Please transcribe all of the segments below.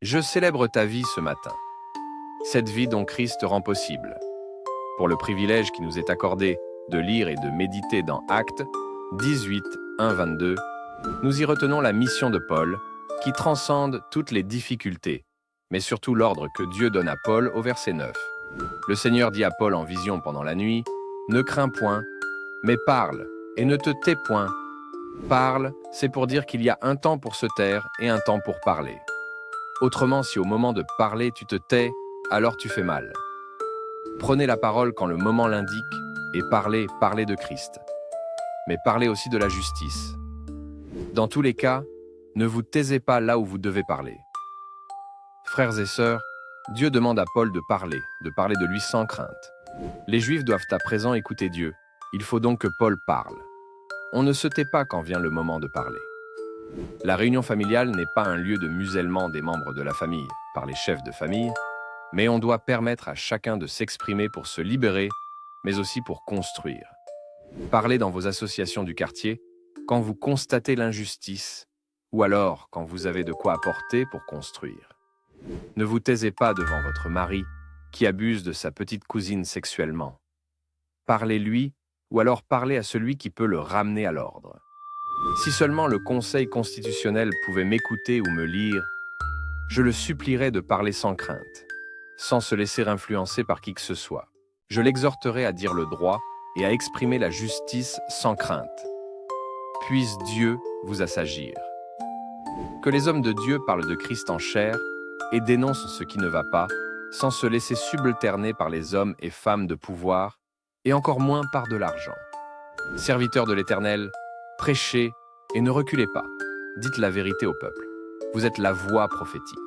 Je célèbre ta vie ce matin, cette vie dont Christ rend possible. Pour le privilège qui nous est accordé de lire et de méditer dans Actes 18, 1-22, nous y retenons la mission de Paul, qui transcende toutes les difficultés, mais surtout l'ordre que Dieu donne à Paul au verset 9. Le Seigneur dit à Paul en vision pendant la nuit, « Ne crains point, mais parle, et ne te tais point. » Parle, c'est pour dire qu'il y a un temps pour se taire et un temps pour parler. Autrement, si au moment de parler tu te tais, alors tu fais mal. Prenez la parole quand le moment l'indique, et parlez de Christ. Mais parlez aussi de la justice. Dans tous les cas, ne vous taisez pas là où vous devez parler. Frères et sœurs, Dieu demande à Paul de parler de lui sans crainte. Les Juifs doivent à présent écouter Dieu. Il faut donc que Paul parle. On ne se tait pas quand vient le moment de parler. La réunion familiale n'est pas un lieu de musellement des membres de la famille par les chefs de famille, mais on doit permettre à chacun de s'exprimer pour se libérer, mais aussi pour construire. Parlez dans vos associations du quartier quand vous constatez l'injustice, ou alors quand vous avez de quoi apporter pour construire. Ne vous taisez pas devant votre mari qui abuse de sa petite cousine sexuellement. Parlez-lui, ou alors parlez à celui qui peut le ramener à l'ordre. Si seulement le Conseil constitutionnel pouvait m'écouter ou me lire, je le supplierais de parler sans crainte, sans se laisser influencer par qui que ce soit. Je l'exhorterais à dire le droit et à exprimer la justice sans crainte. Puisse Dieu vous assagir. Que les hommes de Dieu parlent de Christ en chair et dénoncent ce qui ne va pas, sans se laisser subalterner par les hommes et femmes de pouvoir, et encore moins par de l'argent. Serviteurs de l'Éternel, prêchez et ne reculez pas. Dites la vérité au peuple. Vous êtes la voix prophétique.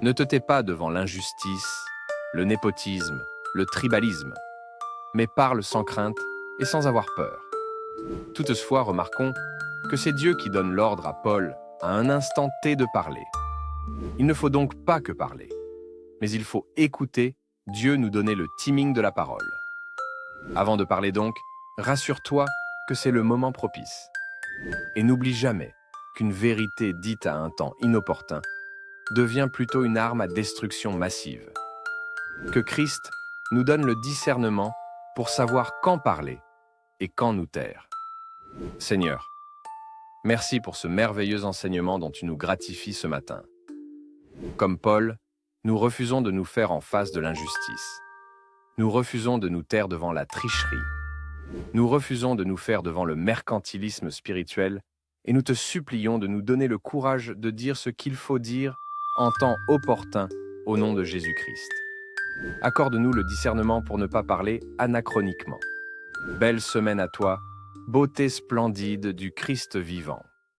Ne te tais pas devant l'injustice, le népotisme, le tribalisme, mais parle sans crainte et sans avoir peur. Toutefois, remarquons que c'est Dieu qui donne l'ordre à Paul à un instant T de parler. Il ne faut donc pas que parler, mais il faut écouter Dieu nous donner le timing de la parole. Avant de parler donc, rassure-toi que c'est le moment propice. Et n'oublie jamais qu'une vérité dite à un temps inopportun devient plutôt une arme à destruction massive. Que Christ nous donne le discernement pour savoir quand parler et quand nous taire. Seigneur, merci pour ce merveilleux enseignement dont tu nous gratifies ce matin. Comme Paul, nous refusons de nous faire en face de l'injustice. Nous refusons de nous taire devant la tricherie. Nous refusons de nous faire devant le mercantilisme spirituel et nous te supplions de nous donner le courage de dire ce qu'il faut dire en temps opportun au nom de Jésus-Christ. Accorde-nous le discernement pour ne pas parler anachroniquement. Belle semaine à toi, beauté splendide du Christ vivant.